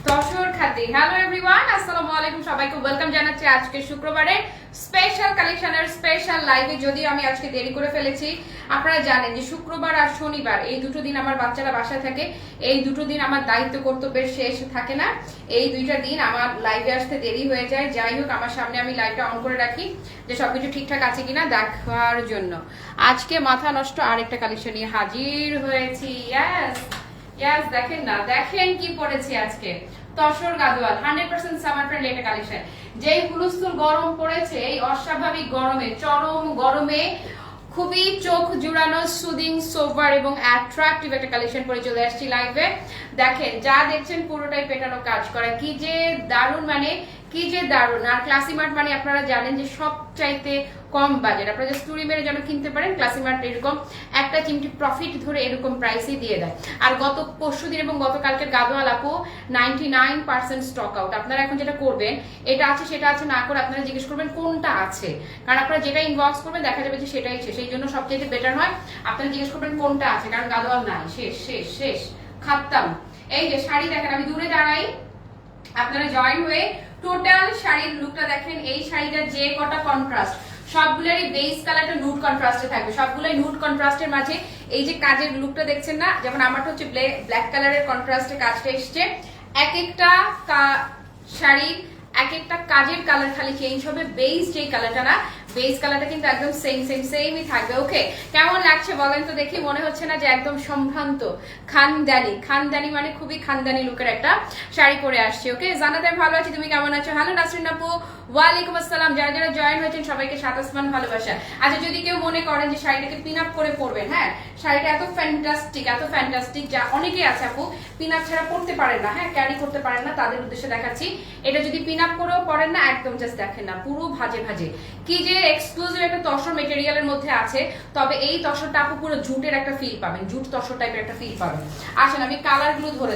তসর খাতি। Hello everyone, আসসালামু আলাইকুম, সবাইকে ওয়েলকাম জানাচ্ছি আজকে শুক্রবারের স্পেশাল কালেকশনের স্পেশাল লাইভে। যদিও আমি আজকে দেরি করে ফেলেছি, আপনারা জানেন যে শুক্রবার আর শনিবার এই দুটো দিন আমার বাচ্চারা বাসায় থাকে, এই দুটো দিন আমার দায়িত্ব কর্তব্যের শেষ থাকে না, এই দুইটা দিন আমার লাইভে আসতে দেরি হয়ে যায়। যাই হোক, আমার সামনে আমি লাইভটা অন করে রাখি যে সবকিছু ঠিকঠাক আছে কিনা দেখার জন্য। আজকে মাথা নষ্ট আরেকটা কালেকশন নিয়ে হাজির হয়েছি। ইয়াস, দেখেন না, দেখেন কি পড়েছি আজকে। তসর গাদোয়াল 100% সামার ফ্রেন্ড এটা কালেকশন। যেই হুলস্থুল গরম পড়েছে, এই অস্বাভাবিক গরমে, চরম গরমে খুবই চোখ জুড়ানো, সুদিং, সোভার এবং অ্যাট্রাকটিভ একটা কালেকশন পরে চলে আসছি লাইভে। দেখেন, যা দেখছেন পুরোটাই পেটানো কাজ করা, কি যে দারুণ, মানে কি যে দারুণ। আর ক্লাসিমার্ট মানে আপনারা জানেন যে সব চাইতে কম বাজেট, আপনারা জাস্ট টুরি মেরে যেন কিনতে পারেন। ক্লাসিমার্ট এরকম একটা চিমটি প্রফিট ধরে এরকম প্রাইসই দিয়ে দেয়। আর গত পরশুদিন এবং গতকালকের গাদোয়াল আপু 99% স্টক আউট। আপনারা এখন যেটা করবেন, এটা আছে সেটা আছে না করে আপনারা জিজ্ঞেস করবেন কোনটা আছে, কারণ আপনারা যেটা ইনবক্স করবেন দেখা যাবে যে সেটাই শেষ। সেই জন্য সবচেয়ে বেটার হয় আপনারা জিজ্ঞেস করবেন কোনটা আছে, কারণ গাদোয়াল নাই, শেষ শেষ শেষ, খাত্তাম। এই যে শাড়ি দেখেন, আমি দূরে দাঁড়াই, আপনারা জয়েন হয়ে টোটাল শাড়ির লুকটা দেখেন। এই শাড়িটা যে কটা কন্ট্রাস্ট, সবগুলোরই বেস কালারটা নুড কন্ট্রাস্টে থাকবে, সবগুলোই নুড কন্ট্রাস্টের মাঝে এই যে কাজের লুকটা দেখছেন না, যেমন আমারটা হচ্ছে ব্ল্যাক কালারের কন্ট্রাস্টে কাজটা এসছে। এক একটা শাড়ির এক একটা কাজের কালার খালি চেঞ্জ হবে, বেস যেই কালারটা না, বেস কালারটা কিন্তু একদম সেমই থাকবে। ওকে, কেমন লাগছে বলেন তো দেখি? মনে হচ্ছে না যে একদম সম্ভ্রান্ত খানদানি মানে খুবই খানদানি লুকের একটা শাড়ি পরে আসছে। ওকে, জানাতে ভালো আছি, তুমি কেমন আছো? হ্যালো নাসরিন আপু, ওয়ালাইকুম আসসালাম। যারা যারা জয়েন হয়েছেন সবাইকে সাত আসমান ভালোবাসা। আচ্ছা, যদি কেউ মনে করেন যে শাড়িটাকে পিন আপ করে পরবেন, হ্যাঁ, শাড়িটা এত ফ্যান্টাস্টিক যা অনেকেই আছে আপু পিন আপ ছাড়া পরতে পারেন না, হ্যাঁ, ক্যারি করতে পারেন না, তাদের উদ্দেশ্যে দেখাচ্ছি। এটা যদি পিন আপ করেও পরেন না, একদম জাস্ট দেখেন না, পুরো ভাজে কি যে এক্সক্লুসিভ একটা তসর মেটেরিয়ালের মধ্যে আছে। তবে এই তসরটা আপু পুরো জুটের একটা ফিল পাবেন, জুট তসর টাইপের একটা ফিল পাবেন। আসেন আমি কালারগুলো ধরে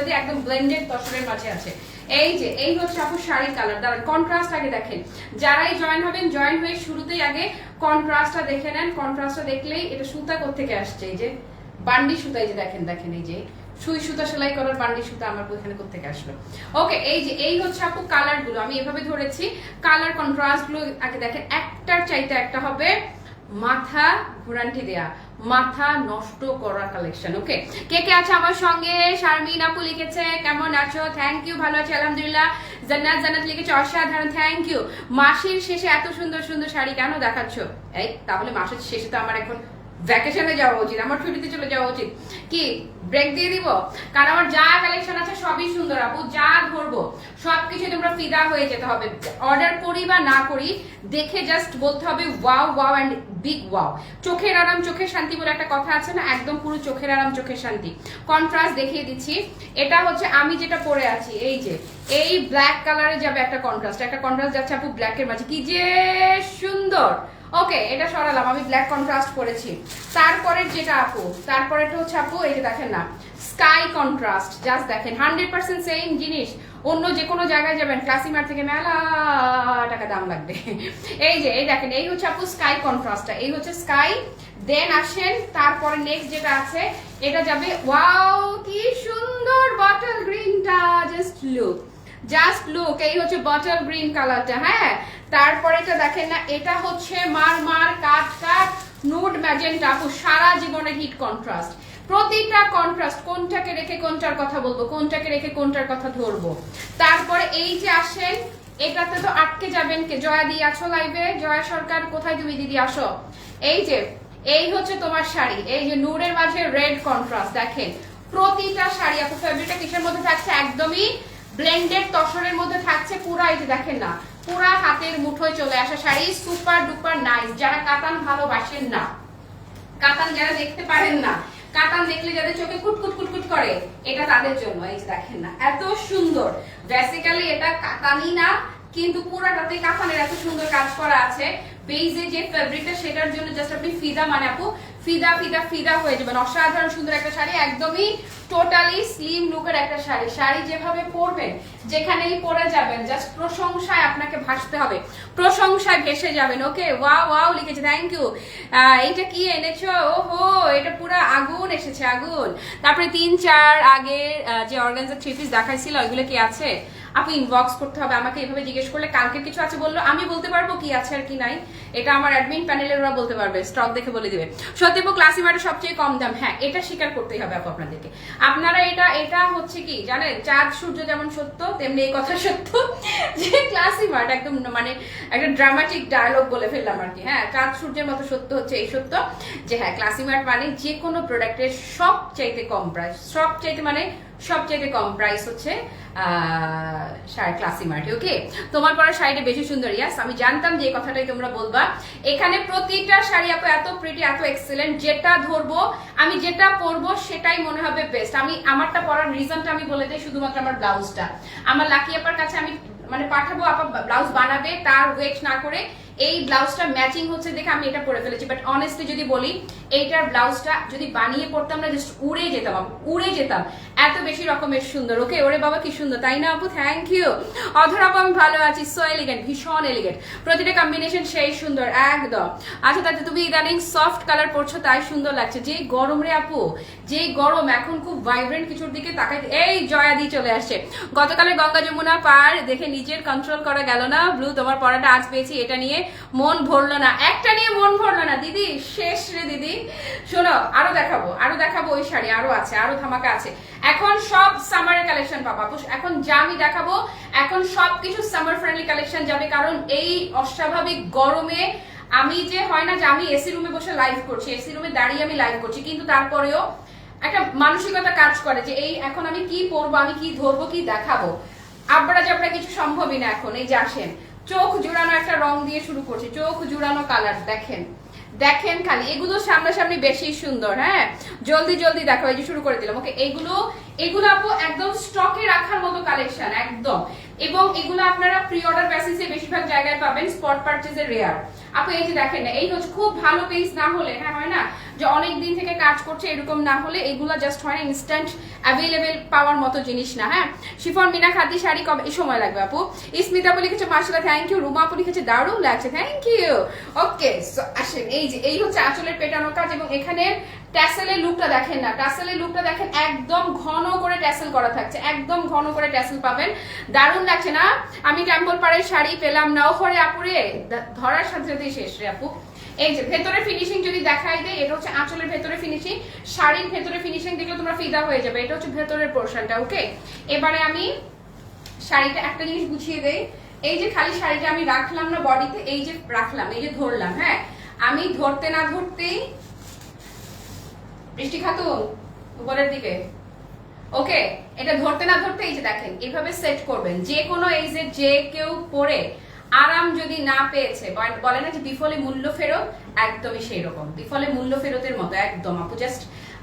দিই, একদম ব্লেন্ডেড তসরের মাঝে আছে। এই যে এই হচ্ছে আপু শাড়ির কালার, দাঁড়ান কন্ট্রাস্ট আগে দেখেন। যারাই জয়েন হবেন, জয়েন হয়ে শুরুতেই আগে কন্ট্রাস্টটা দেখে নেন। কন্ট্রাস্টটা দেখলেই এটা সুতা কোত্থেকে আসছে, এই যে বান্ডি সুতা, এই যে দেখেন এই যে সুই সুতা সেলাই করার বান্ডি সুতা আমার এখানে কোত্থেকে আসলো। ওকে, এই যে এই হচ্ছে আপু কালার গুলো, আমি এভাবে ধরেছি। কালার কন্ট্রাস্ট গুলো আগে দেখেন, একটার চাইতে একটা হবে মাথা ঘুরান্টি দেয়া, মাথা নষ্ট করা কালেকশন। ওকে, কে কে আছে আমার সঙ্গে? শারমিন আপু লিখেছে কেমন আছো, থ্যাংক ইউ, ভালো আছি আলহামদুলিল্লাহ। জান্নাত লিখেছে অসাধারণ, থ্যাংক ইউ। মাসের শেষে এত সুন্দর সুন্দর শাড়ি কেন দেখাচ্ছ? এই তাহলে মাসের শেষে তো আমার এখন ভ্যাকেশনে যাওয়া উচিত, আমার ছুটিতে চলে যাওয়া উচিত, কি ব্রেক দিয়ে দিব? কারণ আমার যা কালেকশন আছে সবই সুন্দর আপু, যা ধরবো সবকিছু তোমরা ফিদা হয়ে যেতে হবে। অর্ডার করি বা না করি, দেখে জাস্ট বলতে হবে ওয়াও অ্যান্ড বিগ ওয়াও। চোখের আরাম চোখের শান্তি বলে একটা কথা আছে না, একদম পুরো চোখের আরাম চোখের শান্তি। কন্ট্রাস্ট দেখিয়ে দিচ্ছি, এটা হচ্ছে আমি যেটা পরে আছি, এই যে এই ব্ল্যাক কালারে যাবে একটা কন্ট্রাস্ট যাচ্ছে আপু ব্ল্যাকের মাঝে, কি যে সুন্দর। ওকে, এটা সরালাম, আমি ব্ল্যাক কন্ট্রাস্ট করেছি। তারপরে যেটা আপু, তারপরেটা হচ্ছে আপু এই যে দেখেন না, স্কাই কন্ট্রাস্ট, জাস্ট দেখেন 100% সেম জিনিস। অন্য যে কোনো জায়গায় যাবেন, ক্লাসিমার থেকে মেলা টাকা দাম লাগবে। এই যে এই দেখেন, এই হচ্ছে আপু স্কাই কন্ট্রাস্টটা, এই হচ্ছে স্কাই। দেন আসেন তারপরে নেক্সট যেটা আছে, এটা যাবে ওয়াও কি সুন্দর বটল গ্রিনটা, জাস্ট লুক, এই হচ্ছে বটল গ্রিন কালারটা। হ্যাঁ, তারপরে এটা দেখেন না, এটা হচ্ছে মার কাট নুড ম্যাজেন্টা আপু, সারা জীবনের হিট কন্ট্রাস্ট। প্রতিটা কন্ট্রাস্ট, কোনটাকে রেখে কোনটার কথা বলবো, কোনটাকে রেখে কোনটার কথা ধরবো। তারপরে এই যে আসেন, এটাতে তো আটকে যাবেন কে? জয়া দি আছো লাইভে? জয়া সরকার কোথায় তুমি দিদি, আসো। এই যে এই হচ্ছে তোমার শাড়ি, এই যে নূরের মাঝে রেড কন্ট্রাস্ট, দেখেন প্রতিটা শাড়ি আপু ফেব্রিকটা কিসের মধ্যে থাকছে, একদমই ব্লেন্ডেড তসরের মধ্যে থাকছে। পুরা এই যে দেখেন না, পুরা হাতের মুঠোয় চলে আসা শাড়ি, সুপার ডুপার নাইস। যারা কাতান ভালোবাসেন না, কাতান যারা দেখতে পারেন না, কাতান দেখলে যাদের চোখে কুটকুট করে, এটা তাদের জন্য। এই যে দেখেন না, এত সুন্দর। বেসিক্যালি এটা কাতানই না, কিন্তু পুরাটাতে কাতানের এত সুন্দর কাজ করা আছে। বেজে যে ফেব্রিকটা, সেটার জন্য জাস্ট আপনি ফিদা মানে আপু ফিদা হয়ে যাবেন। অসাধারণ সুন্দর একটা শাড়ি, একদমই টোটালি স্লিম লুকের একটা শাড়ি। শাড়ি যেভাবে পরবেন, যেখানেই পরে যাবেন, জাস্ট প্রশংসায় আপনাকে ভাসতে হবে, প্রশংসায় ভেসে যাবেন। ওকে, ওয়াও ওয়াও লিখেছে, থ্যাংক ইউ। এটা কি এনেছো? ওহো, এটা পুরো আগুন এসেছে, আগুন। তারপরে 3-4 আগের যে অর্গানজা 3 পিস দেখাইছিল ওইগুলো কি আছে? আপনি ইনবক্স করতে হবে আমাকে। এভাবে জিজ্ঞেস করলে কালকে কিছু আছে বললো, আমি বলতে পারবো কি আছে আর কি নাই। এটা আমার অ্যাডমিন প্যানেলের ওরা বলতে পারবে, স্টক দেখে বলে দিবে। সত্যি আপু ক্লাসি মার্টে সবচেয়ে কম দাম, হ্যাঁ এটা স্বীকার করতেই হবে আপু আপনাদেরকে। আপনারা এটা হচ্ছে কি জানেন, চাঁদ সূর্য যেমন সত্য তেমনি এই কথা সত্য যে ক্লাসি মার্ট একদম মানে একটা ড্রামাটিক ডায়লগ বলে ফেললাম আর কি। হ্যাঁ, চাঁদ সূর্যের মতো সত্য হচ্ছে এই সত্য যে হ্যাঁ, ক্লাসি মার্ট মানে যে কোনো প্রোডাক্টের সবচাইতে কম প্রাইস, সবচাইতে কম প্রাইস হচ্ছে ক্লাসি মার্টে। ওকে, তোমার পরা শাড়িটা বেশি সুন্দর। ইয়াস, আমি জানতাম যে এই কথাটাই তোমরা বলবা। এখানে প্রতিটা শাড়ি আপু এত প্রিটি, এত এক্সেলেন্ট, যেটা ধরবো আমি, যেটা পরবো সেটাই মনে হবে বেস্ট। আমি আমারটা পরার রিজনটা আমি বলে দিই, শুধুমাত্র আমার ব্লাউজটা আমার লাকি আপার কাছে আমি মানে পাঠাবো, আপা ব্লাউজ বানাবে, তার ওয়েট না করে এই ব্লাউজটা ম্যাচিং হচ্ছে দেখে আমি এটা পরে ফেলেছি। বাট অনেস্টলি যদি বলি, এইটার ব্লাউজটা যদি বানিয়ে পড়তাম না, জাস্ট উড়ে যেতাম, এত বেশি রকমের সুন্দর। ওকে, ওরে বাবা কি সুন্দর, তাই না আপু? Thank you. অধর আপু আমি ভালো আছি, সো এলিগেন্ট, ভীষণ এলিগেন্ট, প্রতিটা কম্বিনেশন সেই সুন্দর একদম। আচ্ছা, তাতে তুমি ইদানিং সফট কালার পরছো তাই সুন্দর লাগছে। যে গরম রে আপু, যে গরম, এখন খুব ভাইব্রেন্ট কিছুর দিকে তাকাই। এই জয়াদি চলে আসছে। গতকালের গঙ্গা যমুনা পার দেখে নিজের কন্ট্রোল করা গেল না। ব্লু, তোমার পড়াটা আজ পেয়েছি, এটা নিয়ে মন ভরলো না, একটা নিয়ে মন ভরলো না দিদি, শেষ রে দিদি। শোনো, আরো দেখাবো ওই শাড়ি, আরো আছে, আরো ধামাকা আছে। এখন সব সামারের কালেকশন পাবা, এখন যা আমি দেখাবো এখন সবকিছু সামার ফ্রেন্ডলি কালেকশন যাবে। কারণ এই অস্বাভাবিক গরমে আমি যে হয় না যে আমি এসি রুমে বসে লাইভ করছি, এসি রুমে দাঁড়িয়ে আমি লাইভ করছি, কিন্তু তারপরেও একটা মানসিকতা কাজ করে যে এই এখন আমি কি পরবো, আমি কি ধরবো, কি দেখাবো। আবড়া জাবড়া কিছু সম্ভবই না এখন। এই যে আসেন, চোখ জুড়ানো একটা রং দিয়ে শুরু করছি, চোখ জুড়ানো কালার দেখেন খালি, এগুলো সামনাসামনি বেশি সুন্দর। হ্যাঁ, জলদি দেখো, এই যে শুরু করে দিলাম। ওকে, এগুলো আপু একদম স্টকে রাখার মতো কালেকশন একদম। এবং এগুলো আপনারা প্রি অর্ডার বেসিসে বেশিরভাগ জায়গায় পাবেন, স্পট পারচেজে রেয়ার। আপু এই যে দেখেন না, এই হচ্ছে খুব ভালো পেজ না হলে, হ্যাঁ হয় না যে অনেক দিন থেকে কাজ করছে এরকম না হলে এগুলো জাস্ট হয় না ইনস্ট্যান্ট অ্যাভেলেবেল পাওয়ার মতো জিনিস না। হ্যাঁ, শিফন মিনা খাদি শাড়ি কবে সময় লাগবে আপু? ইসমিতা আপু লিখেছে মাশাআল্লাহ, থ্যাংক ইউ। রুমা আপু লিখেছে দারুণ লাগছে, থ্যাংক ইউ। ওকে, সো আসেন, এই হচ্ছে আঁচলের পেটানো কাজ। এবং এখানে ট্যাসেলের লুকটা দেখেন না, ট্যাসেলের লুকটা দেখেন, একদম ঘন করে ট্যাসেল করা থাকছে, একদম ঘন করে ট্যাসেল পাবেন। দারুণ লাগছে না? আমি টেম্পল পাড়ের শাড়ি পেলাম না, ওরে আপুরে ধরার সাথে সাথেই শেষ রে আপু। এই যে ভেতরে ফিনিশিং যদি দেখাই দেয়, এটা হচ্ছে আঁচলের ভেতরে ফিনিশিং, শাড়ির ভেতরে ফিনিশিং দেখলে তোমরা ফিদা হয়ে যাবে। এটা হচ্ছে ভেতরের পোর্শনটা। ওকে, এবারে আমি শাড়িটা একটা জিনিস গুছিয়ে দেই। এই যে খালি শাড়িটা আমি রাখলাম না বডিতে, এই যে রাখলাম, এই যে ধরলাম। হ্যাঁ, আমি ধরতে না ধরতেই বৃষ্টি খাতুন উপরের দিকে। ওকে, এটা ধরতে না ধরতে এই যে দেখেন এইভাবে সেট করবেন। যে কোনো এই যে কেউ পরে আরাম যদি না পেয়েছে, বলে না যে বিফলে মূল্য ফেরত, একদমই সেই রকম বিফলে মূল্য ফেরতের মতো একদম আপু। জাস্ট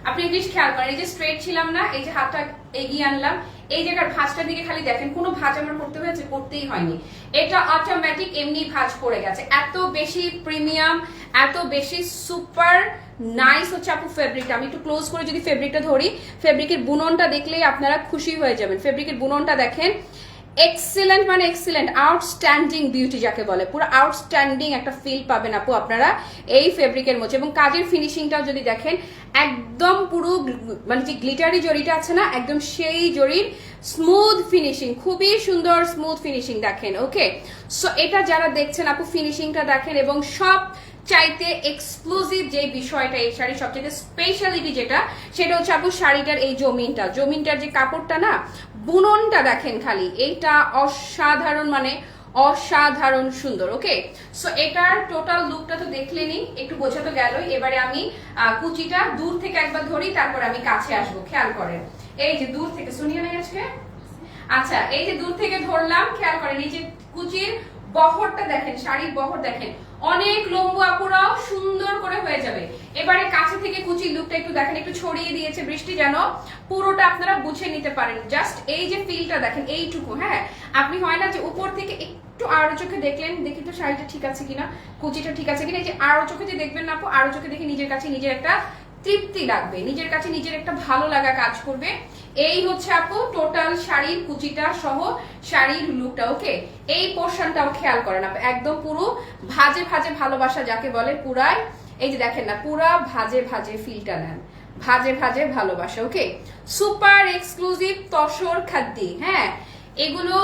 আপনি ইংলিশ খেয়াল করেন, এই যে স্ট্রেট ছিলাম না, এই যে হাতটা এগিয়ে আনলাম, এই জায়গার ভাঁজটার দিকে খালি দেখেন, কোনো ভাঁজ আমার করতে হয়েছে, করতেই হয়নি, এটা অটোমেটিক এমনি ভাঁজ পড়ে গেছে। এত বেশি প্রিমিয়াম, এত বেশি সুপার নাইস হচ্ছে আপু ফেব্রিকটা। আমি একটু ক্লোজ করে যদি ফেব্রিকটা ধরি, ফেব্রিকের বুননটা দেখলেই আপনারা খুশি হয়ে যাবেন। ফেব্রিকের বুননটা দেখেন, এক্সিলেন্ট মানে এক্সিলেন্ট, আউটস্ট্যান্ডিং বিউটি যাকে বলে, পুরো আউটস্ট্যান্ডিং একটা ফিল পাবেন আপু আপনারা এই ফেব্রিকের মধ্যে। এবং কাজের ফিনিশিংটাও যদি দেখেন, একদম পুরো মানে যে গ্লিটারি জরিটা আছে না, একদম সেই জরির স্মুথ ফিনিশিং, খুবই সুন্দর স্মুথ ফিনিশিং দেখেন। ওকে, সো এটা যারা দেখছেন আপু ফিনিশিংটা দেখেন। এবং সব চাইতে এক্সক্লুসিভ যে বিষয়টা এই শাড়ির সবচেয়ে স্পেশালিটি যেটা, সেটা হচ্ছে আপু শাড়িটার এই জমিনটার যে কাপড়টা না, বুননটা দেখেন খালি, এইটা অসাধারণ মানে অসাধারণ সুন্দর। ওকে, সো এটার টোটাল লুকটা তো দেখলেনি, একটু বোঝা তো গেলই। এবারে আমি কুচিটা দূর থেকে একবার ধরি, তারপর আমি কাছে আসবো, খেয়াল করেন। এই যে দূর থেকে শুনিয়ে নেই আজকে। আচ্ছা, এই যে দূর থেকে ধরলাম, খেয়াল করেন এই যে কুচির বহরটা দেখেন, শাড়ির বহর দেখেন, অনেক লম্বু আপুরাও সুন্দর করে হয়ে যাবে। এবারে কাছে থেকে কুচির লুকটা একটু দেখেন, একটু ছড়িয়ে দিয়েছে বৃষ্টি, যেন পুরোটা আপনারা বুঝে নিতে পারেন। জাস্ট এই যে ফিলটা দেখেন, এইটুকু। হ্যাঁ, আপনি হয় না যে উপর থেকে একটু আরো চোখে দেখলেন, দেখি তো শাড়িটা ঠিক আছে কিনা, কুচিটা ঠিক আছে কিনা, এই যে আরো চোখে যে দেখবেন না আপু, আরো চোখে দেখে নিজের কাছে নিজের একটা তৃপ্তি লাগবে, নিজের কাছে নিজের একটা ভালো লাগা কাজ করবে। এই হচ্ছে আপু টোটাল শাড়ির কুচিটা সহ শাড়ির লুকটা। ওকে, এই পোর্শনটাও খেয়াল করেন আপু, একদম পুরো ভাজে ভাজে ভালোবাসা যাকে বলে পুরাই, এই যে দেখেন না, পুরা ভাজে ভাজে ফিলটা নেন, ভাজে ভাজে ভালোবাসা। ওকে, সুপার এক্সক্লুসিভ তসর খাদ্যি। হ্যাঁ, এগুলো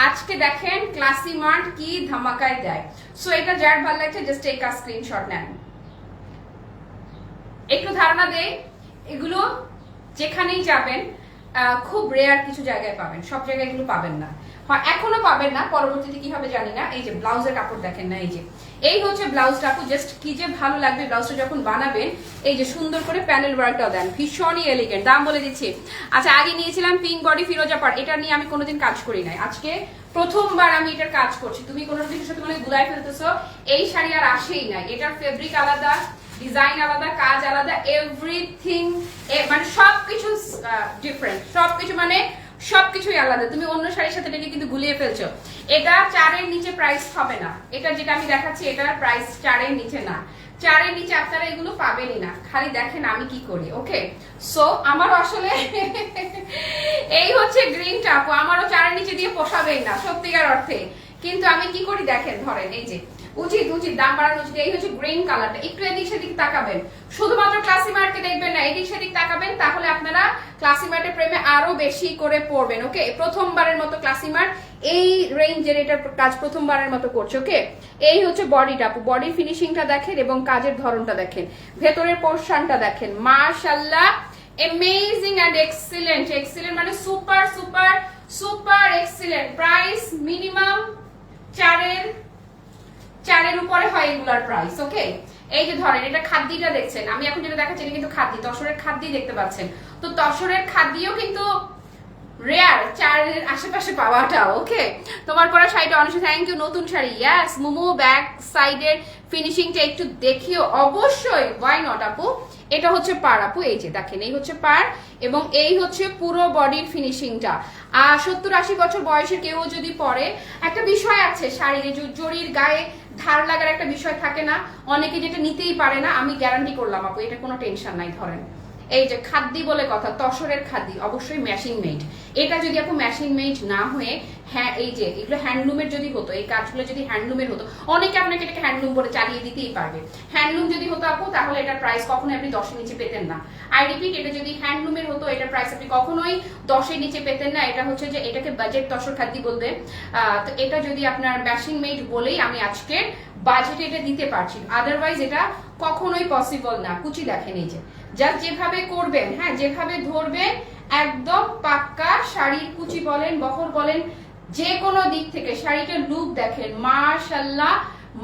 আজকে দেখেন ক্লাসি মার্ট কি ধামাকায় দেয়। সো এটা যার ভালো লাগছে জাস্ট টেক আ স্ক্রিনশট নেন। একটু ধারণা দেই, এগুলো যেখানেই যাবেন খুব রেয়ার কিছু জায়গায় পাবেন, সব জায়গায় এগুলো পাবেন না, এখনো পাবেন না, পরবর্তীতে কি হবে জানি না। এই যে ব্লাউজের কাপড় দেখেন না, এই যে এই হচ্ছে ব্লাউজটা আপু, জাস্ট কি যে ভালো লাগবে ব্লাউজটা যখন বানাবেন। এই যে সুন্দর করে প্যানেল ওয়ার্কটাও দেন, ভীষণই এলিগেন্ট। দাম বলে দিচ্ছি। আচ্ছা, আগে নিয়েছিলাম পিঙ্ক বডি ফিরোজা পাড়, এটা নিয়ে আমি কোনোদিন কাজ করি নাই, আজকে প্রথমবার আমি এটার কাজ করছি। তুমি কোনো কিছুর সাথে মানে গুলাই ফেলতেছো, এই শাড়ি আর আসেই নাই। এটার ফেব্রিক আলাদা, ডিজাইন আলাদা, কাজ আলাদা, এভরিথিং মানে সবকিছু ডিফারেন্ট, সবকিছু মানে সবকিছুই আলাদা। তুমি অন্য শাড়ির সাথে এটাকে কিন্তু গুলিয়ে ফেলছো। এটা 4 এর নিচে প্রাইস হবে না, এটা যেটা আমি দেখাচ্ছি এটার প্রাইস 4 এর নিচে না, 4 এর নিচে আপনারা এগুলো পাবেনই না। খালি দেখেন আমি কি করি। ওকে, সো আমার আসলে এই হচ্ছে গ্রিনটা আপু, আমারও 4 এর নিচে দিয়ে পোষাবেই না সত্যিকার অর্থে, কিন্তু আমি কি করি দেখেন, ধরেন এই যে উচিত দাম বাড়ানো উচিত। এই হচ্ছে গ্রিন কালারটা, একটু এদিক সেদিক তাকাবেন, শুধুমাত্র ক্লাসি মার্টকে দেখবেন না, এদিক সেদিক তাকাবেন, তাহলে আপনারা ক্লাসি মার্টের প্রেমে আরো বেশি করে পড়বেন। ওকে, প্রথমবারের মতো ক্লাসি মার্ট এই রেঞ্জের এটার কাজ প্রথমবারের মতো করছে। ওকে, এই হচ্ছে বডিটা, বডি ফিনিশিংটা দেখেন এবং কাজের ধরনটা দেখেন, ভেতরের পোর্শনটা দেখেন, মাশাআল্লাহ অ্যামেজিং এন্ড এক্সিলেন্ট। এক্সিলেন্ট মানে super super super excellent. Price minimum 4 এর উপরে হয় এগুলার প্রাইস। ওকে, এই যে ধরেন এটা খাদ্যিটা দেখছেন, আমি এখন যেটা দেখাচ্ছি এটা কিন্তু খাদ্যি, তসরের খাদ্যি দেখতে পাচ্ছেন। তো তসরের খাদ্যিও কিন্তু রেয়ার 4 এর আশেপাশে পাওয়াটা। ওকে, তোমার পরা শাড়িটা অনেক থ্যাংক ইউ, নতুন শাড়ি। ইয়াস মোমো, ব্যাক সাইডের ফিনিশিংটা একটু দেখিও অবশ্যই, ওয়াই নট আপু। এটা হচ্ছে পার আপু, এই যে দেখেন এই হচ্ছে পার এবং এই হচ্ছে পুরো বডির ফিনিশিংটা। 70-80 বছর বয়সের কেউ যদি পরে, একটা বিষয় আছে শাড়ির জরির গায়ে ধার লাগার একটা বিষয় থাকে না, অনেকে যেটা নিতেই পারে না, আমি গ্যারান্টি করলাম আপু এটা কোনো টেনশন নাই। ধরেন এই যে খাদ্যি বলে কথা, তসরের খাদ্যি অবশ্যই মেশিন মেড। এটা যদি আপু মেশিন মেড না হয়ে, হ্যাঁ এই যে এগুলো হ্যান্ডলুমের যদি হতো, এই কাজগুলো যদি হ্যান্ডলুমের হতো, অনেকে আপনাকে এটাকে হ্যান্ডলুম বলে চালিয়ে দিতেই পারবে। হ্যান্ডলুম যদি হতো আপু, তাহলে এটার প্রাইস কখনোই আপনি 10 এর নিচে পেতেন না। আই রিপিট, এটা যদি হ্যান্ডলুমের হতো এটার প্রাইস আপনি কখনোই 10 এর নিচে পেতেন না। এটা হচ্ছে যে এটাকে বাজেট তসর খাদ্যি বলবে। তো এটা যদি আপনার মেশিন মেড বলেই আমি আজকের বাজেটে এটা দিতে পারছি, আদারওয়াইজ এটা কখনোই পসিবল না। কুচি দেখেন এই যে, জাস্ট যেভাবে করবেন, হ্যাঁ যেভাবে ধরবেন, একদম পাক্কা শাড়ির কুচি বলেন বহর বলেন যে কোনো দিক থেকে শাড়িটার লুক দেখেন, মাশাআল্লাহ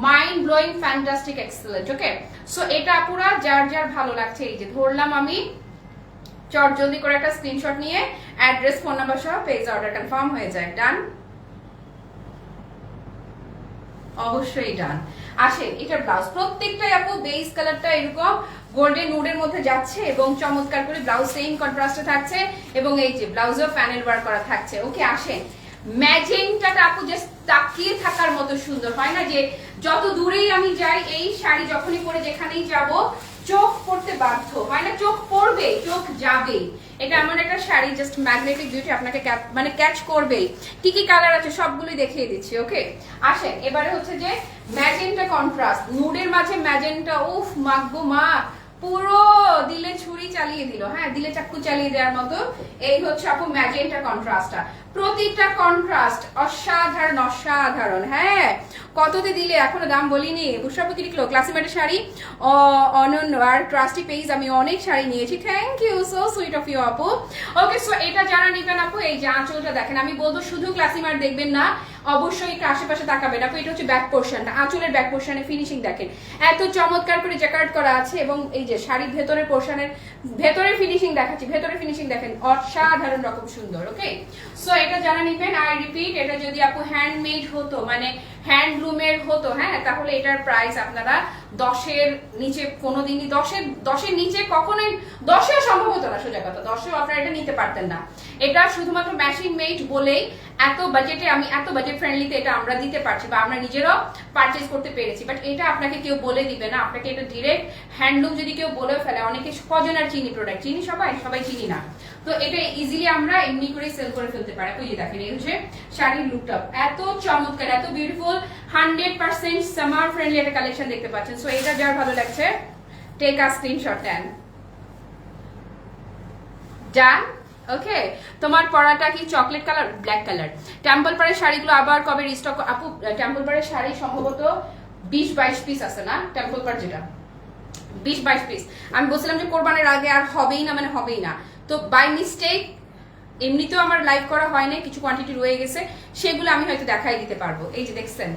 মাইন্ড ব্লোয়িং ফ্যান্টাস্টিক এক্সেলেন্ট। ওকে, সো এটা পুরা যার যার ভালো লাগছে এই যে ধরলাম আমি, চট জলদি করে একটা স্ক্রিনশট নিয়ে অ্যাড্রেস ফোন নাম্বার সহ পেজ অর্ডার কনফার্ম হয়ে যায়। ডান, অবশ্যই ডান। আসেন এটার ব্লাউজ, প্রত্যেকটাই আপু বেস কালারটা এরকম গোল্ডেন নুডের মধ্যে যাচ্ছে এবং চমৎকার করে ব্লাউজ সেম কন্ট্রাস্টে থাকছে এবং এই যে ব্লাউজেও প্যানেল ওয়ার্ক করা থাকছে। ওকে, আসেন ম্যাজেন্টাটা আপু জাস্ট তাকিয়ে থাকার মতো সুন্দর, হয় না যে যত দূরেই আমি যাই এই শাড়ি যখনই পরে যেখানেই যাব চোখ পড়তে বাধ্য হয় না, চোখ পড়বে, চোখ যাবে। এটা এমন একটা শাড়ি জাস্ট ম্যাগনেটিক বিউটি, আপনাকে মানে ক্যাচ করবেই। কি কি কালার আছে সবগুলোই দেখিয়ে দিচ্ছি। ওকে, আসেন এবারে হচ্ছে যে ম্যাজেন্টা কন্ট্রাস্ট, নুডের মাঝে ম্যাজেন্টা, উফ মাগো মা, পুরো দিলে ছুরি চালিয়ে দিল, হ্যাঁ দিলে চাকু চালিয়ে দেওয়ার মতো। এই হচ্ছে আপু ম্যাজেন্টা কন্ট্রাস্টটা, প্রতিটা কন্ট্রাস্ট অসাধারণ অসাধারণ। হ্যাঁ কততে দিলে এখনো দাম বলিনি। বুশরাপু কি লিখলো, ক্লাসিমেটের শাড়ি অনন্য আর ট্রাস্টি পেজ, আমি অনেক শাড়ি নিয়েছি, thank you, so sweet of you আপু। ওকে, সো এটা যারা নিবেন আপু, এই যে আঁচলটা দেখেন, আমি বলবো শুধু ক্লাসিমার দেখবেন না, অবশ্যই একটু আশেপাশে তাকাবেন আপু। এটা হচ্ছে ব্যাক পোর্শনটা, আঁচলের ব্যাক পোর্শনে ফিনিশিং দেখেন, এত চমৎকার করে জ্যাকার্ড করা আছে এবং এই যে শাড়ির ভেতরের পোর্শনের ভেতরের ফিনিশিং দেখাচ্ছি, ভেতরের ফিনিশিং দেখেন অসাধারণ রকম সুন্দর। ওকে, সো এটা যারা নিবেন, আই রিপিট, এটা যদি আপু হ্যান্ডমেড হতো, মানে হ্যান্ডলুমের হতো, হ্যাঁ, তাহলে এটার প্রাইস আপনারা 10-এর নিচে কোনোদিনই 10-এর নিচে কখনোই 10-এও সম্ভব হতো না, সোজা কথা 10-এও আপনারা এটা নিতে পারতেন না। এটা শুধুমাত্র মেশিন মেড বলেই এত বাজেটে আমি এত বাজেট ফ্রেন্ডলিতে এটা আমরা দিতে পারছি বা আমরা নিজেরাও পারচেজ করতে পেরেছি। বাট এটা আপনাকে কেউ বলে দিবে না, আপনাকে এটা ডিরেক্ট হ্যান্ডলুম যদি কেউ বলে ফেলে, অনেকে কজন আর চিনি প্রোডাক্ট চিনি, সবাই চিনি না, তো এটা ইজিলি আমরা এমনি করে সেল করে ফেলতে পারি। ওই যে দেখেন এই হচ্ছে শাড়ির লুকটা, এত চমৎকার, এত বিউটিফুল, 100% সামার ফ্রেন্ডলি একটা কালেকশন দেখতে পাচ্ছেন। সো এটা যার ভালো লাগছে টেক আ স্ক্রিনশট দেন। ডান, ওকে। তোমার পরাটা কি chocolate colour, black colour? Temple পাড়ের শাড়িগুলো আবার কবে রিস্টক আপু? টেম্পল পাড়ের শাড়ি সম্ভবত 20-22 পিস আছে না, টেম্পল পাড় যেটা 20-22 পিস। আমি বলছিলাম যে কোরবানের আগে আর হবেই না, মানে হবেই না, তো বাই মিস্টেক এমনিতেও আমার লাইভ করা হয় না, কিছু কোয়ান্টিটি রয়ে গেছে, সেগুলো আমি হয়তো দেখাই দিতে পারবো। এই যে দেখছেন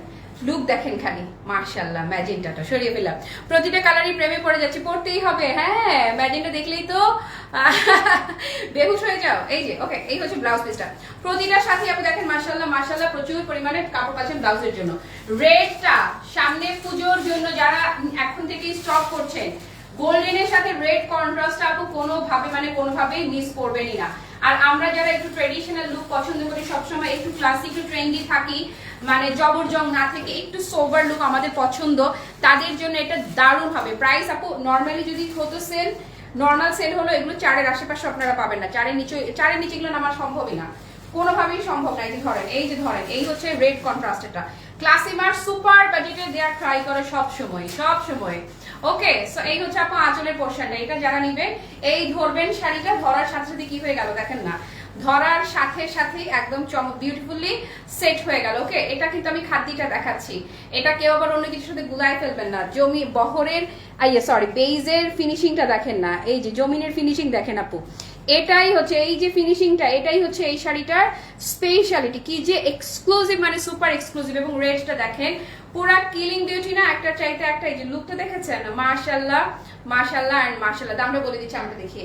লুক দেখেন খালি, মাশাআল্লাহ, ম্যাজেন্টাটা সরিয়ে ফেলাম, প্রতিটা কালারই প্রেমে পড়ে যাচ্ছে, পড়তেই হবে, হ্যাঁ, ম্যাজেন্টা দেখলেই তো বেহুশ হয়ে যাও। এই যে ওকে, এই হচ্ছে ব্লাউজ পিসটা, প্রতিটার সাথে আপনি দেখেন মাশাআল্লাহ প্রচুর পরিমাণে কাপড় পাচ্ছেন ব্লাউজের জন্য। রেডটা সামনে পুজোর জন্য যারা এখন থেকেই স্টক করছেন, গোল্ডেনের সাথে রেড কন্ট্রাস্ট আপু কোনোভাবেই মিস করবেনই না। আর আমরা যারা একটু ট্রেডিশনাল লুক পছন্দ করি, সবসময় একটু ক্লাসিক একটু ট্রেন্ডি থাকি, মানে জবরজং না থেকে একটু সোবার লুক আমাদের পছন্দ, তাদের জন্য এটা দারুণ হবে। প্রাইস আপু নর্মালি যদি হতো সেল, নর্মাল সেল হলো এগুলো 4-এর আশেপাশে আপনারা পাবেন না, 4-এর নিচে এগুলো নামা সম্ভবই না, কোনোভাবেই সম্ভব না। এই যে ধরেন এই হচ্ছে রেড কন্ট্রাস্ট, এটা ক্লাসিমার সুপার বাজেটে দেয়ার ট্রাই করে সব সময়। ওকে, সো এই হচ্ছে আপু আঁচলের পোরশনটা, এটা যারা নিবে এই ধরবেন শাড়িটা, ধরার সাথে সাথে কি হয়ে গেল দেখেন না, ধরার সাথে সাথে একদম বিউটিফুলি সেট হয়ে গেল। ওকে, এটা কিন্তু আমি খাদ্যিটা দেখাচ্ছি, এটা কেউ আবার অন্য কিছুর সাথে গুলায় ফেলবেন না। বহরের বেইজের ফিনিশিংটা দেখেন না, এই যে জমিনের ফিনিশিং দেখেন আপু, এটাই হচ্ছে এই যে ফিনিশিংটা, এটাই হচ্ছে এই শাড়িটার স্পেশালিটি, কি যে এক্সক্লুসিভ, মানে সুপার এক্সক্লুসিভ। এবং রেটটা দেখেন পুরা কিলিং বিউটি না, একটা চাইতে একটা। এই যে লুকটা দেখেছেন, মাশাআল্লাহ এন্ড মাশাআল্লাহ। দামটা বলে দিচ্ছি আমরা দেখি।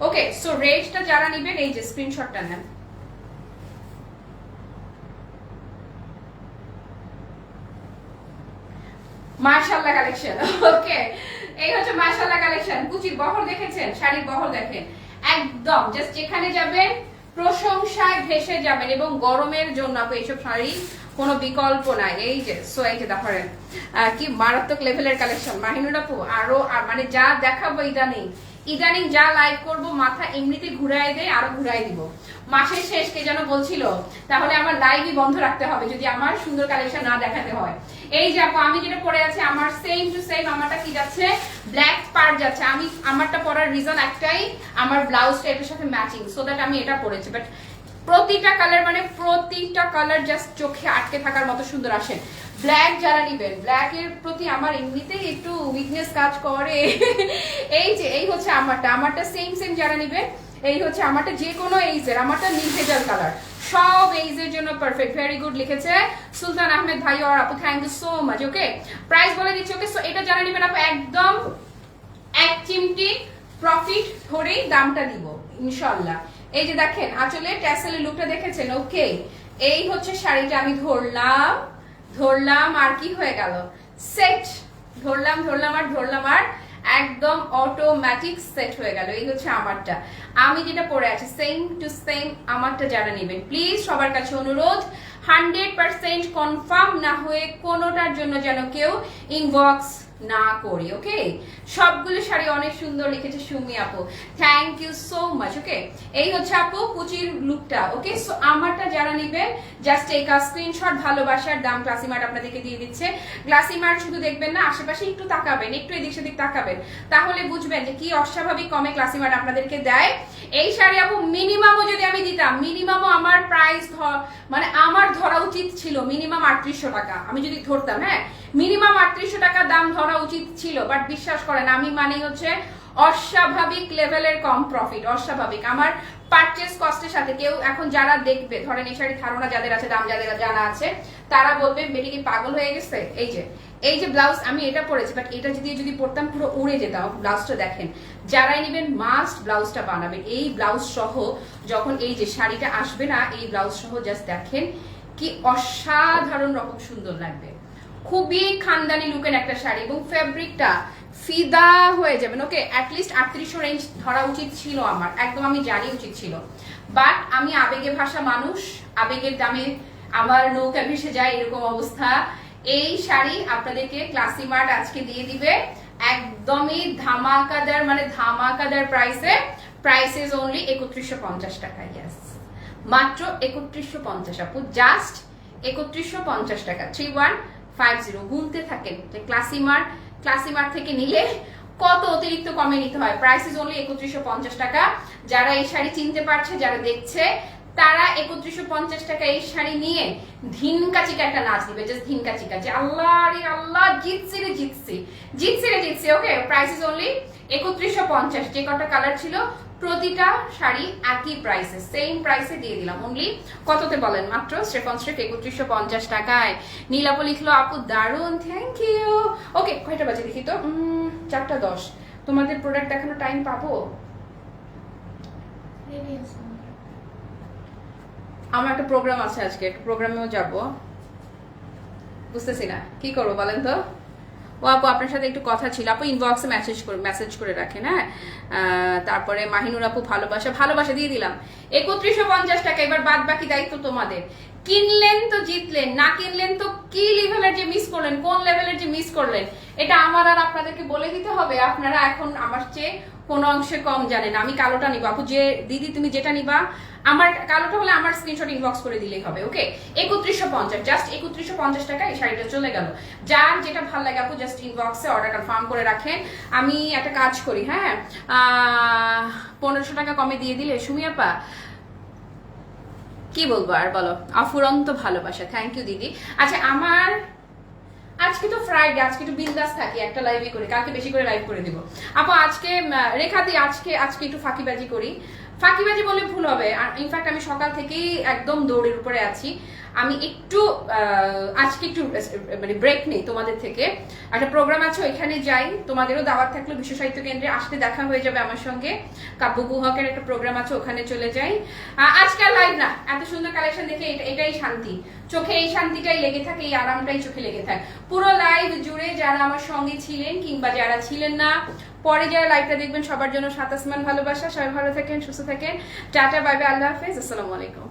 ওকে, সো রেটটা যারা নেবেন এই যে স্ক্রিনশটটা নেন। মাশাআল্লাহ কালেকশন, ওকে, এই হচ্ছে মাশাআল্লাহ কালেকশন। কুচির বহর দেখেছেন, শাড়ির বহর দেখেন, একদম জাস্ট যেখানে যাবেন প্রশংসায় ভেসে যাবেন। এবং গরমের জন্য আপু এইসব শাড়ি কোনো বিকল্প নাই। এই যে সো এই যে দেখেন কি মারাত্মক লেভেলের কালেকশন মাহিনুর আপু। আরো মানে যা দেখাবো ইদানিং যা লাইভ করব মাথা এমনিতে ঘুরাই দেয়, আরো ঘুরাই দিব। মাসের শেষ কে যেন বলছিল, তাহলে আমার লাইভই বন্ধ রাখতে হবে যদি আমার সুন্দর কালেকশন না দেখাতে হয়। এই যে আপু আমি যেটা পরে আছি, আমার সেম টু সেম আমারটা কি যাচ্ছে, ব্ল্যাক পার্ট যাচ্ছে। আমি আমারটা পরার রিজন একটাই, আমার ব্লাউজটা এটার সাথে ম্যাচিং, সো দ্যাট আমি এটা পরেছি। বাট প্রতিটা কালার জাস্ট চোখে আটকে থাকার মতো সুন্দর আসে। ব্ল্যাক যারা নিবেন, ব্ল্যাকের প্রতি আমার এমনিতেই একটু উইকনেস কাজ করে। এই হচ্ছে আমারটা সেম যারা নিবেন, এই হচ্ছে আমারটা যে কোনো এইজের, আমারটা নির্ভেজাল কালার, সব এইজের জন্য পারফেক্ট। ভেরি গুড লিখেছে সুলতান আহমেদ ভাই আর আপু, thank you so much. Okay, price বলে দিচ্ছি। ওকে, সো এটা যারা নিবেন আপু একদম এক চিমটি প্রফিট ধরেই দামটা দিব ইনশাআল্লাহ। এই যে দেখেন আঁচলে ট্যাসেলের লুকটা দেখেছেন। ওকে, এই হচ্ছে শাড়িটা আমি ধরলাম আর কি হয়ে গেল, সেট ধরলাম আর একদম অটোমেটিক সেট হয়ে গেল। এই হচ্ছে আমারটা, আমি যেটা পরে আছি সেম টু সেম আমারটা যারা নেবেন প্লিজ সবার কাছে অনুরোধ 100% কনফার্ম না হয়ে কোনোটার জন্য যেন কেউ ইনবক্স না করি। ওকে, সবগুলো শাড়ি অনেক সুন্দর লিখেছে সুমি আপু, থ্যাংক ইউ সো মাচ। ওকে, এই হচ্ছে আপু কুচির লুকটা। ওকে, সো আমারটা যারা নিবেন জাস্ট টেক আ স্ক্রিনশট। ভালোবাসার দাম গ্লাসিমার্ট আপনাদেরকে দিয়ে দিচ্ছে। গ্লাসিমার্ট শুধু দেখবেন না, আশেপাশে একটু তাকাবেন, একটু এদিক সেদিক তাকাবেন, তাহলে বুঝবেন যে কি অস্বাভাবিক কমে গ্লাসিমার্ট আপনাদেরকে দেয়। এই শাড়ি আপু মিনিমামও যদি আমি দিতাম, মিনিমামও আমার প্রাইস মানে আমার ধরা উচিত ছিল মিনিমাম 3800 টাকা। আমি যদি ধরতাম, হ্যাঁ, মিনিমাম 3800 টাকা দাম ধরা উচিত ছিল। বাট বিশ্বাস করেন আমি মানে হচ্ছে অস্বাভাবিক লেভেলের কম প্রফিট, অস্বাভাবিক। আমার পারচেজ কস্টের সাথে কেউ এখন যারা দেখবে, ধরেন এই শাড়ির ধারণা যাদের আছে, দাম যাদের জানা আছে, তারা বলবে মেয়েটি কি পাগল হয়ে গেছে। এই যে ব্লাউজ আমি এটা পরেছি, বাট এটা যদি পরতাম পুরো উড়ে যেতাম। ব্লাউজটা দেখেন, যারাই নেবেন মাস্ট ব্লাউজটা বানাবেন। এই ব্লাউজ সহ যখন এই যে শাড়িটা আসবে না, এই ব্লাউজ সহ জাস্ট দেখেন কি অসাধারণ রকম সুন্দর লাগবে, খুবই খানদানি লুকের একটা শাড়ি এবং ফেব্রিকটা ফিদা হয়ে যাবেন। ওকে, অ্যাটলিস্ট 3800 রেঞ্জ ধরা উচিত ছিল আমার, একদম আমি জানি উচিত ছিল, বাট আমি আবেগে ভাষা মানুষ, আবেগের দামে আমার নৌকা ভেসে যায়, এরকম অবস্থা। এই শাড়ি আপনাদেরকে ক্লাসি মার্ট আজকে দিয়ে দিবে একদমই ধামাকাদার, মানে ধামাকাদার প্রাইসে। প্রাইসেস অনলি 3150 টাকা। ইয়েস, মাত্র 3150 আপু, জাস্ট 3150 টাকা। 3150 গুনতে থাকেন যে ক্লাসি মার্ট থেকে নিলে কত অতিরিক্ত কমে নিতে হয়। প্রাইসেস অনলি 3150 টাকা। যারা এই শাড়ি চিনতে পারছে, যারা দেখছে, তারা 3150 টাকা এই শাড়ি নিয়ে ধিনকাচিকা একটা নাচ দিবে, জাস্ট ধিনকাচিকা, যে আল্লাহ রে আল্লাহ, জিতছি রে জিতছি, জিতছি রে জিতছি। ওকে, প্রাইসেস অনলি 3150। যে কটা কালার ছিল প্রতিটা শাড়ি একই প্রাইসে, সেম প্রাইসে দিয়ে দিলাম। অনলি কততে বলেন? মাত্র স্টেফন স্ট্রিপ 3150 টাকায়। নীলাপু লিখলো আপু দারুন, থ্যাংক ইউ। ওকে, কয়টা বাজে দেখি তো, 4:10। তোমাদের প্রোডাক্ট দেখানোর টাইম পাবো? আমার একটা প্রোগ্রাম আছে আজকে, একটা প্রোগ্রামেও যাব, বুঝতেছি না কি করবো বলেন তো। ও আপু আপনার সাথে একটু কথা ছিল, আপু ইনবক্সে মেসেজ করে রাখেন। হ্যাঁ, তারপরে মাহিনুর আপু ভালোবাসা দিয়ে দিলাম 3150 টাকা। এবার বাদ বাকি দায়িত্ব তোমাদের। কিনলেন তো জিতলেন, না কিনলেন তো কি লেভেলের যে মিস করলেন, কোন লেভেলের যে মিস করলেন, এটা আমার আর আপনাদেরকে বলে দিতে হবে? আপনারা এখন আমার চেয়ে কোনো অংশে কম জানেন। আমি কালোটা নিব আপু, যে দিদি তুমি যেটা নিবা, আমার কালোটা হলে আমার স্ক্রিনশট ইনবক্স করে দিলেই হবে। ওকে, 3150, জাস্ট 3150 টাকা এই শাড়িটা চলে গেল। যার যেটা ভালো লাগে আপু জাস্ট ইনবক্সে অর্ডার কনফার্ম করে রাখেন। আমি একটা কাজ করি, হ্যাঁ, 1500 টাকা কমে দিয়ে দিলে সুমিয়াপা, কি বলবো আর, বলো, অফুরন্ত ভালোবাসা। থ্যাংক ইউ দিদি। আচ্ছা, আমার আজকে তো ফ্রাইডে, আজকে একটু বিন্দাস থাকি, একটা লাইভে করি, কালকে বেশি করে লাইভ করে দিব আপু। আজকে রেখাদি আজকে একটু ফাঁকিবাজি করি, ফাঁকিবাজি বলে ভুল হবে। ইনফ্যাক্ট আমি সকাল থেকেই একদম দৌড়ের উপরে আছি। আমি একটু আজকে একটু মানে ব্রেক নেই তোমাদের থেকে, একটা প্রোগ্রাম আছে ওইখানে যাই, তোমাদেরও দাওয়াত থাকলো বিশ্ব সাহিত্য কেন্দ্রে, আসতে দেখা হয়ে যাবে আমার সঙ্গে। কাব্য গুহকের একটা প্রোগ্রাম আছে, ওখানে চলে যাই। আজকে আর লাইভ না, এত সুন্দর কালেকশন দেখে এটাই শান্তি, চোখে এই শান্তিটাই লেগে থাকে, এই আরামটাই চোখে লেগে থাকে। পুরো লাইভ জুড়ে যারা আমার সঙ্গে ছিলেন কিংবা যারা ছিলেন না, পরে যারা লাইভটা দেখবেন, সবার জন্য সাত আসমান ভালোবাসা। সবাই ভালো থাকেন, সুস্থ থাকেন, টাটা, বাই বাই, আল্লাহ হাফেজ, আসসালামু আলাইকুম।